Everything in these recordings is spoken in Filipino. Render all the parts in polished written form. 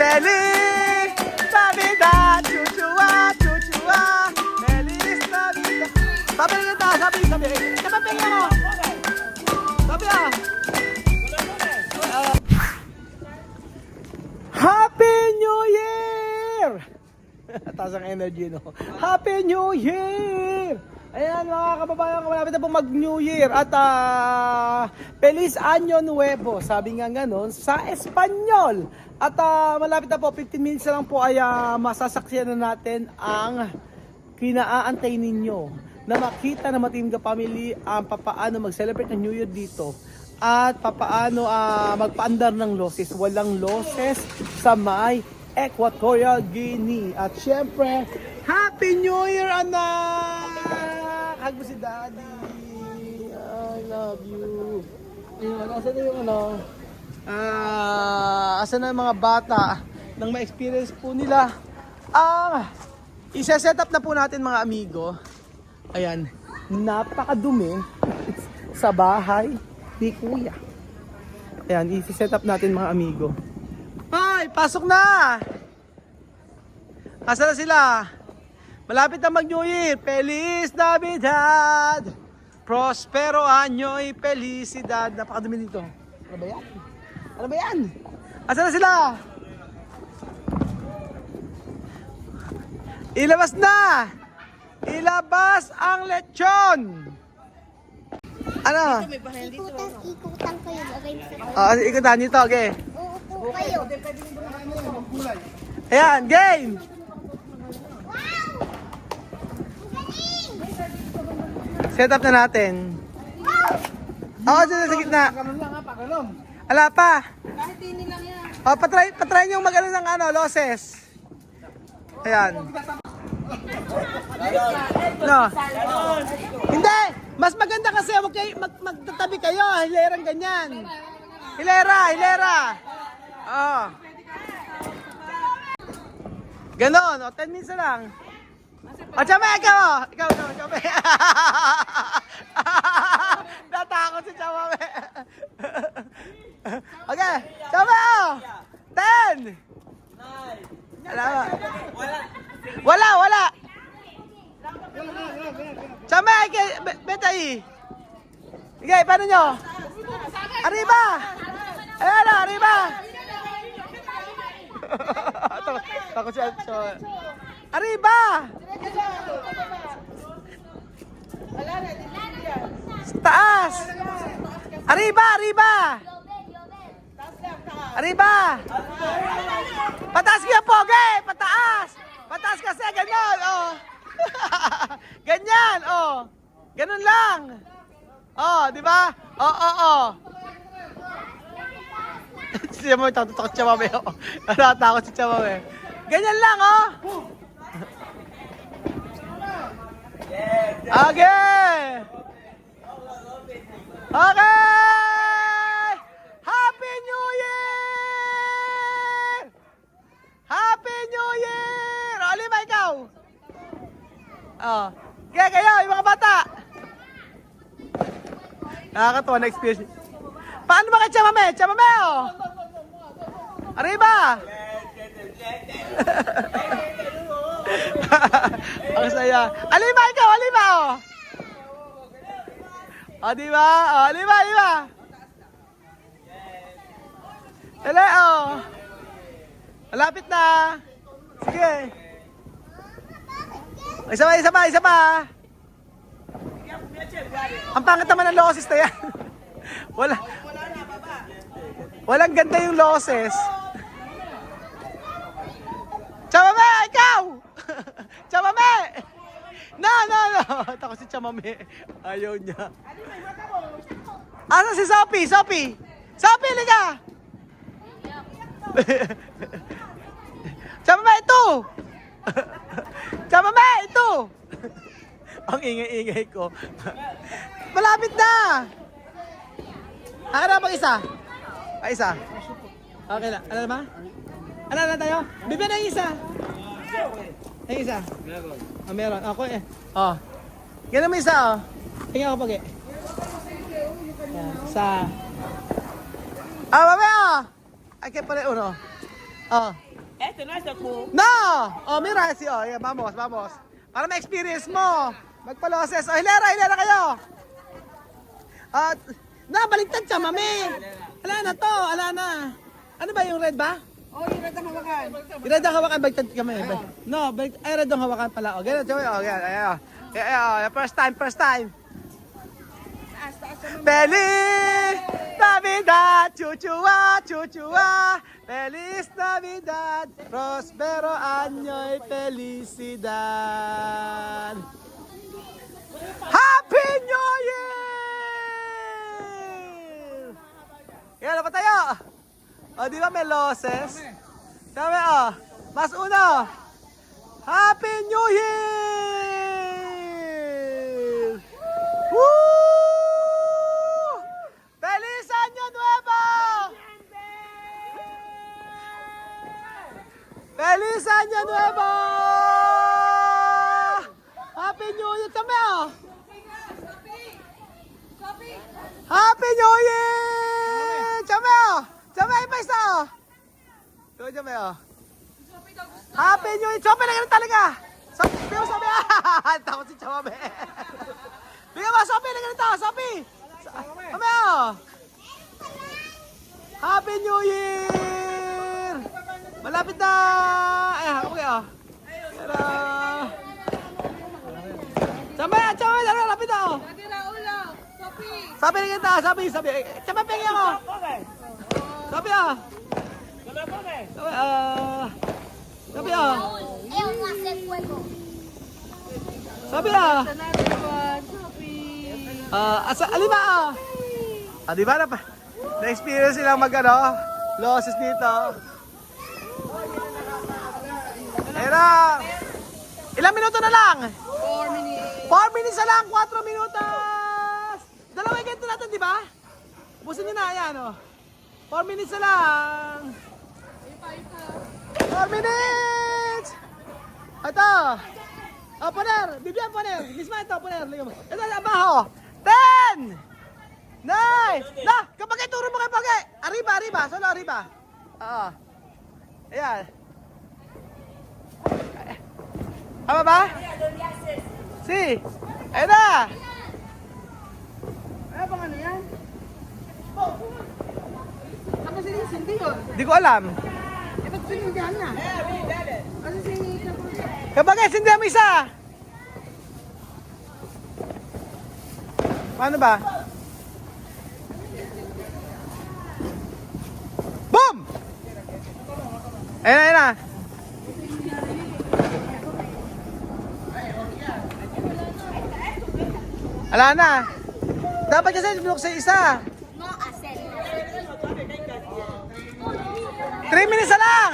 Feliz Navidad! Chuchua, chuchua! Feliz Navidad! Sabi kita, sabi. Sabi mo! Sabi ah! Happy New Year! Taas ang energy, no? Happy New Year! Ayan mga kababayan, malapit na po mag-New Year at Feliz Año Nuevo, sabi nga ganon sa Espanyol. At malapit na po, 15 minutes na lang po ay masasaksiyan na natin ang kinaaantay ninyo na makita na Matim Ka Family ang papaano mag-celebrate ng New Year dito at papaano magpaandar ng losses. Walang losses sa may Equatorial Guinea. At syempre, Happy New Year, anak! Hug mo si Daddy. I love you. Ayun, asan na yung ano? Asan na yung mga bata nang ma-experience po nila isa-set up na po natin mga amigo. Ayan, napakadumi sa bahay ni Kuya. Ayan, isa-set up natin mga amigo. Ay, pasok na! Asan na sila? Malapit na mag-New Year. Feliz Navidad! Prospero año y felicidad. Napakadumi dito. Ano ba yan? Ano ba yan? Asan na sila? Ilabas na! Ilabas ang lechon! Ano? Ikutan kayo. Lagay mo sa kayo. Ikutan nito, okay. Uupo kayo. Ayan, game! Set up na natin. Oo, dyan sa gitna. Ala pa. Kahit hindi lang yan. O, patry nyo mag-ano ng losses. Ayan. No. Hindi! Mas maganda kasi magtatabi kayo. Hilerang ganyan. Hilera. Oo. Ganon. O, 10 minutes na lang. O, Chame, ikaw. Ikaw. Natakot si Chame. Okay, Chame, 10. Wala. Chame, betay. Okay, paano nyo? Arriba. Ayan, arriba. Takot siya. Arriba! Taas! Arriba! Arriba! Pataas kaya po, okay? Pataas kasi, ganyan, oh. Ganyan, oh. Ganun lang. Oh, di ba? Oh. Siya mo, takot siya mami, oh. Natatakot si siya mami. Ganyan lang, oh. Okay! Happy New Year! Happy New Year! O, Lima, ikaw! Okay, kayo, yung mga bata! Nakakatawa na experience. Paano ba kay Chamame, oh! Arriba! Ang saya. Alima, ikaw, oh. O, diba? O, lima. Dali, oh. Malapit na. Sige. Isa pa. Ang pangit naman ng losses na yan. Walang ganda yung losses. Chamame, ikaw! Chamame! No! Takot si Chamame. Ayaw niya. Asa si Sophie, liga! Chamame, ito! Ang ingay ko. Malapit na! Akin na pag-isa. Isa. Okay na. Ano naman? Ano na tayo? Bibigyan na yung isa. Yung isa. Meron. Ako eh. Ganun mo isa, Tingnan ko pag eh. Isa. Mamaya! Ay, kaya pala uno. No! Oh, mira, si, oh, yeah, vamos, vamos. Para ma-experience mo. Magpa-losses. Oh, hilera kayo. At, baligtad siya, mami. Ala na to, ala na. Ano ba yung red ba? Oh, yung red ang hawakan. Yung red ang hawakan, baligtad kami. No, ay red ang hawakan pala. O, ganyan, ganyan. First time. Feliz Navidad, chuchua, Feliz Navidad, prospero año y felicidad. Happy New Year! Yan, pa tayo. O, di ba may losses? Sabi, mas uno. Happy New Year! Woo! ¡Feliz Año Nuevo! ¡Feliz Año Nuevo! Happy New Year! Chame, Happy New Year! Chame, Chame, pa isa, Ito, chame, Happy New Year! Chame, lang talaga! Sabi mo, sabi, takot si Chame. Bigyan mo, Sophie, lang ganito, Sophie! Chame, Happy New Year! Malapit na! Ay, okay, Pero... Chame, lapit na, Sabi lang kita, sabi. Chame, pengi ako! Sabi, Sabi, Eu vou hacer fuego. Sabi, alima, di ba na pa? Na-experience silang losses dito. Pero, ilang minuto na lang? 4 minutes. 4 minutes na lang, 4 minutos! Dalawa yung ganito natin, di ba? Busin nyo na, ayan, 4 minutes na lang. 4 minutes! Ito. Poner, bibigyan, Poner. Misma ito, Poner. Ito, abaho. 10! 9! Kapag ituro mo kayo, Pagay! Arriba, solo arriba. Oo. Ayan. Tama ba? Si. Ayan na. Ano bang ano yan? Ako sinisindi yun. Di ko alam. Eh, ba't sinindihan na? Ano sinindihan ko siya? Kapag sindihan mo isa. Paano ba? Boom! Ayan na. Ala na. Dapat kasi binuksan isa. No hacer. 3 minutes na lang.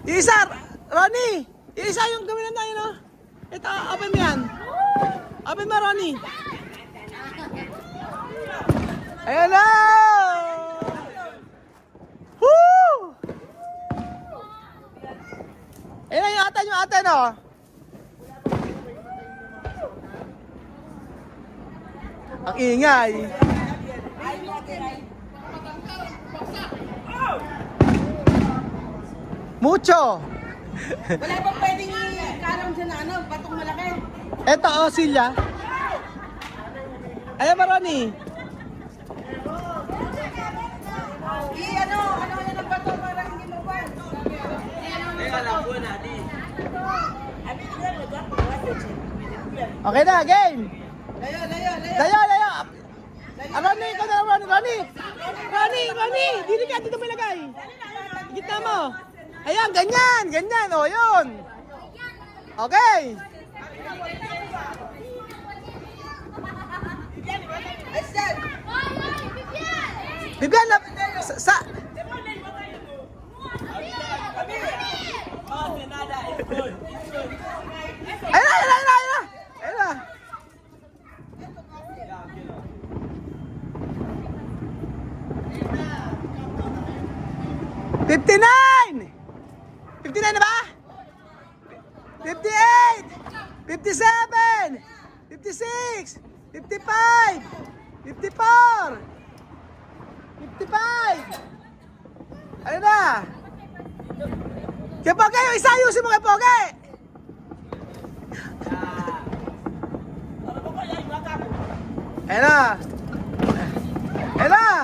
Isa, Ronnie. Isa yung gawin na tayo, Ito, open mo yan. Open mo, Ronnie. Ayan na! Woo! Ayan na yung ate, Ang ingay. Mucho. Wala bang pwedeng i-karam dyan na batong malaki? Eto, Silya. Ayan ba, Ronnie? Ano yan ang bato para hindi mabuwan? Okay na, game. Layo. Ronnie, ikaw na, Ronnie. Dito ka, dito mo ilagay. Gitna mo. Ayan, ganyan. Yun. Okay. Bibigyan na, Ayun na. 59! 59 na ba? 58! 57! 56! 55! 54! 55! Ano na? Kaya Pogi, yung isa ayusin mo kay Pogi. Ayan na. Ayan na.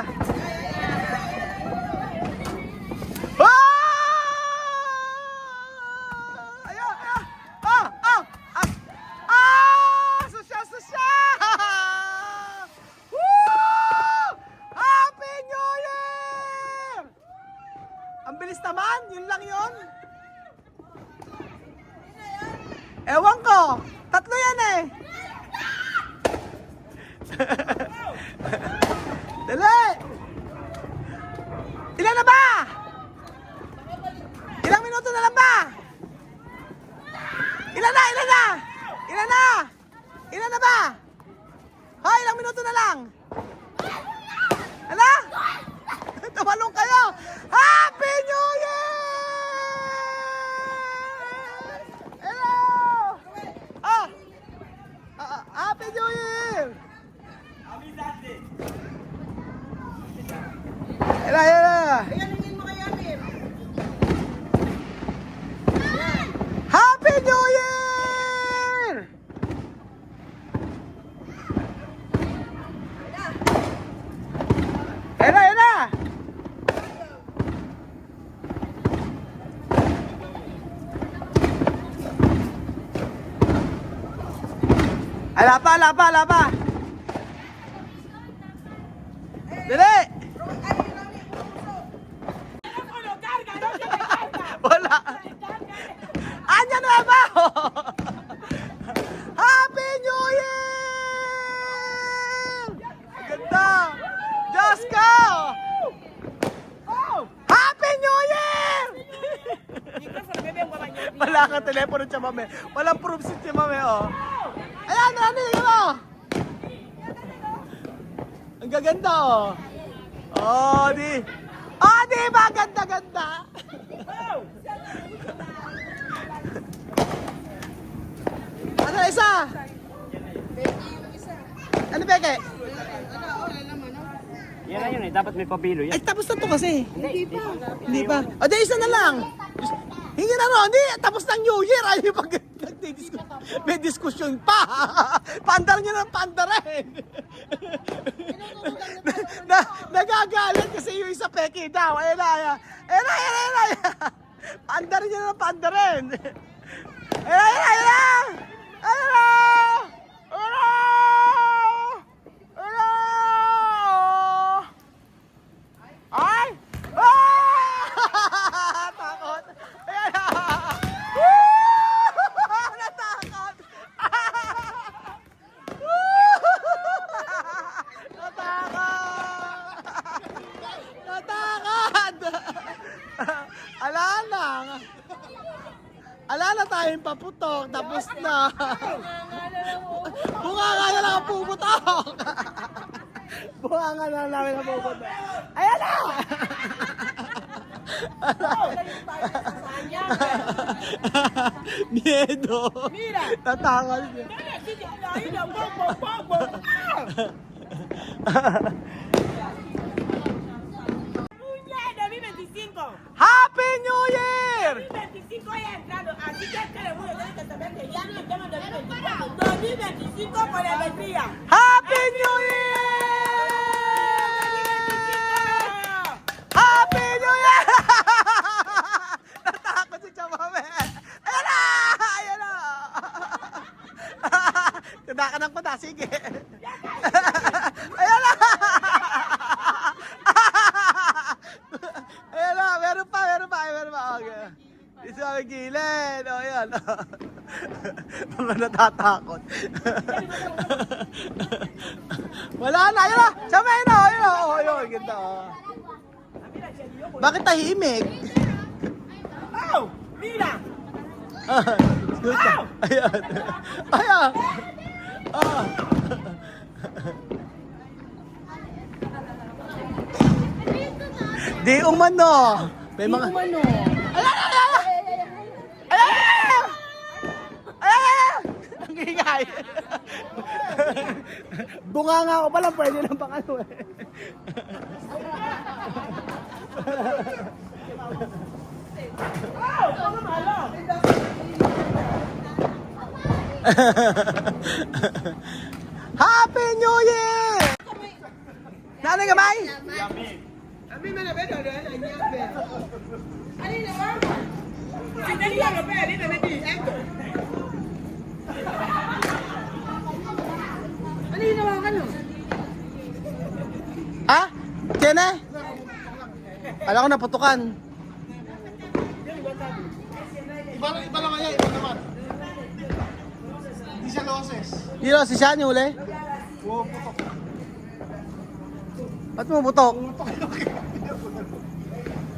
Ah! Ayan, ayan. Sosyal, sosyal. Woo! Happy New Year! Ang bilis naman, yun lang yun. Ewan ko, tatlo yan eh. Dali! Ilan na ba? Ilang minuto na lang ba? Ilan na? Ilan na? Ilan na? Ilan na ba? Hoy, ilang minuto na lang? Ala? Tumalong kayo! Happy New Year! Hello! Happy New Year! Ela, ela. Happy New Year! Ela, ela. Ala pa, ala pa, ala pa. Dali! Wala. Anya na ba? Happy New Year! Ganda! Diyos ko! Happy New Year! Wala kang telepono siya, mame. Walang proof si mame, oh. Ayan, narinig mo! Ang gaganda, oh. Oh, di ba? Ganda-ganda. Ano isa? Ano peke? Yan na yun eh, dapat may pabilo yan. Ay, tapos na to kasi. Hindi pa. O, di isa na lang. Hindi na ron, hindi. Tapos ng New Year. Ay, pag may diskusyon pa. Pandar nyo ng pandarin. Nagagalit kasi yung isa peke daw. Ayun na. Pandar nyo ng pandarin. Ayun. Ay! Takot! Ayan na! Natakot! Natakot! Ala na tayong paputok, tapos na. Bunga nga na lang ang puputok. Bunga nga na lang ang puputok. Ayan na! Miedo. Tatakot niya. Happy New Year! 2025 ya entrado, así que este le voy a tener que saber que ya no estamos en 2025 con alegría. Happy New Year! Happy New Year! Natakot si Chamame. Ayan na! Ayan na! Kada ka ng kuda, sige. Ayan na! Ayan na, meron pa. Okay. Isa may gilid. O, ayan. Mga natatakot. Wala na, ayun na. Samay na, ayun na. O, ayun, ganda. Bakit tahimik? ¡Oh! ¡Mira! Ayan. Ayan. Ah. Di umano. May mga... Di umano. Ayan! Ang ingay. Bunga nga ako pala, pwede lang pang ano eh. Happy New Year! Nanay kamay? Ami mana bedo dia nak nyampe. Ani na wa. Sini dia lo pe ni na di eto. Ani na wa kan? Ha? Kene? Kala ko naputukan. Iba naman yan, iba naman. Hindi siya loses. Dito, si Shani uli. Oo, putok. Ba't mo butok?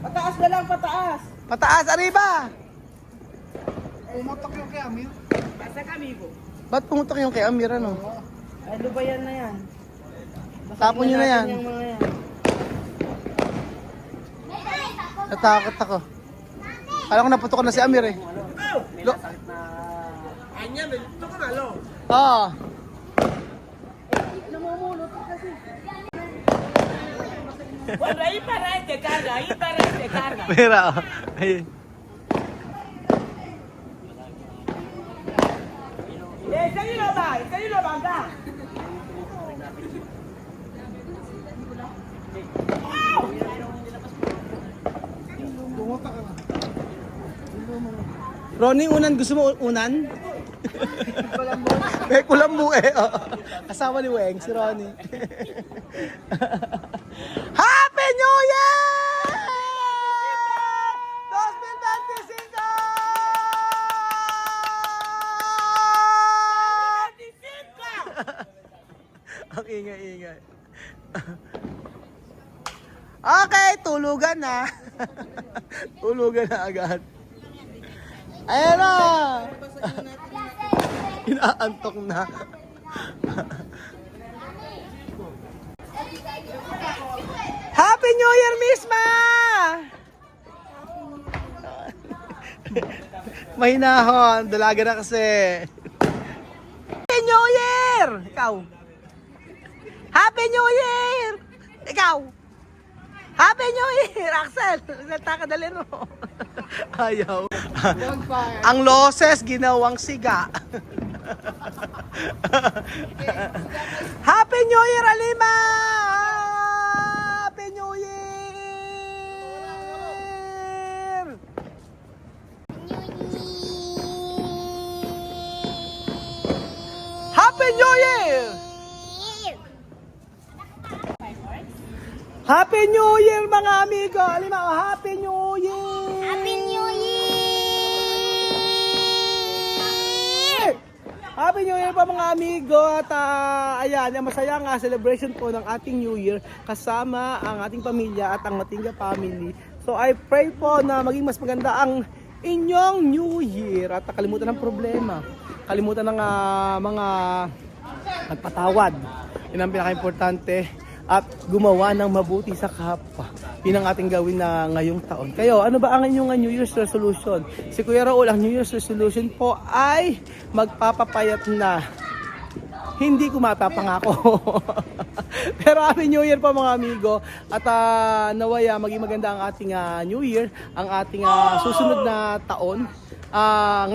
Pataas na lang, pataas. Pataas, arriba! Pumotok yung kay Amir. Basta kami ko. Ba't pumutok yung kay Amir, ano? Ay, lubayan na yan. Tapon nyo na yan. Yung mga yan. Natakot ako. Kala ko naputukan na si Amir eh. Lo- Anya, ito ko na lo. Oo. Wala, ipara este carga, ipara este carga. Pera, oh. Ayun. Sa'yo ba ka? Pumotok ka na. Ronnie, unan. Gusto mo unan? May kulambu eh. Oh. Kasama ni Weng, si Ronnie. Happy New Year! 2025! Ang ingay-ingay. Okay, tulugan na. Tulugan na agad. Ayan na! Inaantok na. Happy New Year, Misma! Mahinahon, dalaga na kasi. Happy New Year! Ikaw. Happy New Year! Ikaw. Happy New Year, Axel! Nagtataka-dali mo. Ayaw. Ang loses, ginawang siga. Happy New Year, Alima! Happy New Year! Happy New Year! Happy New Year, mga amigo! Alima, oh, Happy New Year! Happy New Year! Happy New Year po mga amigo at ayan, masaya nga celebration po ng ating New Year kasama ang ating pamilya at ang Matinga family. So I pray po na maging mas maganda ang inyong New Year at kalimutan ng problema, kalimutan ng mga nagpatawad. Yun ang pinaka-importante at gumawa ng mabuti sa kapwa. Yun ang ating gawin na ngayong taon. Kayo, ano ba ang inyong New Year's resolution? Si Kuya Raul, ang New Year's resolution po ay magpapapayat na. Hindi ko mapapangako. Pero Happy New Year po mga amigo. At nawaya maging maganda ang ating New Year, ang ating susunod na taon. Ang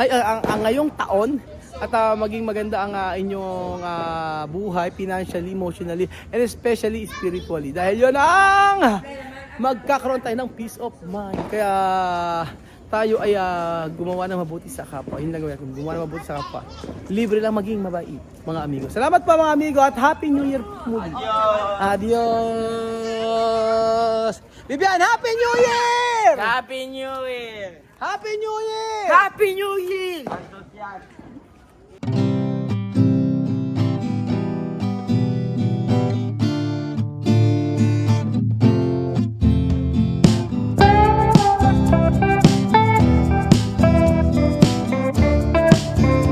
ngayong taon. At maging maganda ang inyong buhay, financially, emotionally, and especially spiritually. Dahil yun ang magkakaroon tayo ng peace of mind. Kaya tayo ay gumawa ng mabuti sa kapwa. Yun lang gawin natin, gumawa ng mabuti sa kapwa. Libre lang maging mabait, mga amigo. Salamat pa mga amigo at Happy New Year muli. Adios! Bibian, Happy New Year! Happy New Year! Happy New Year! Happy New Year!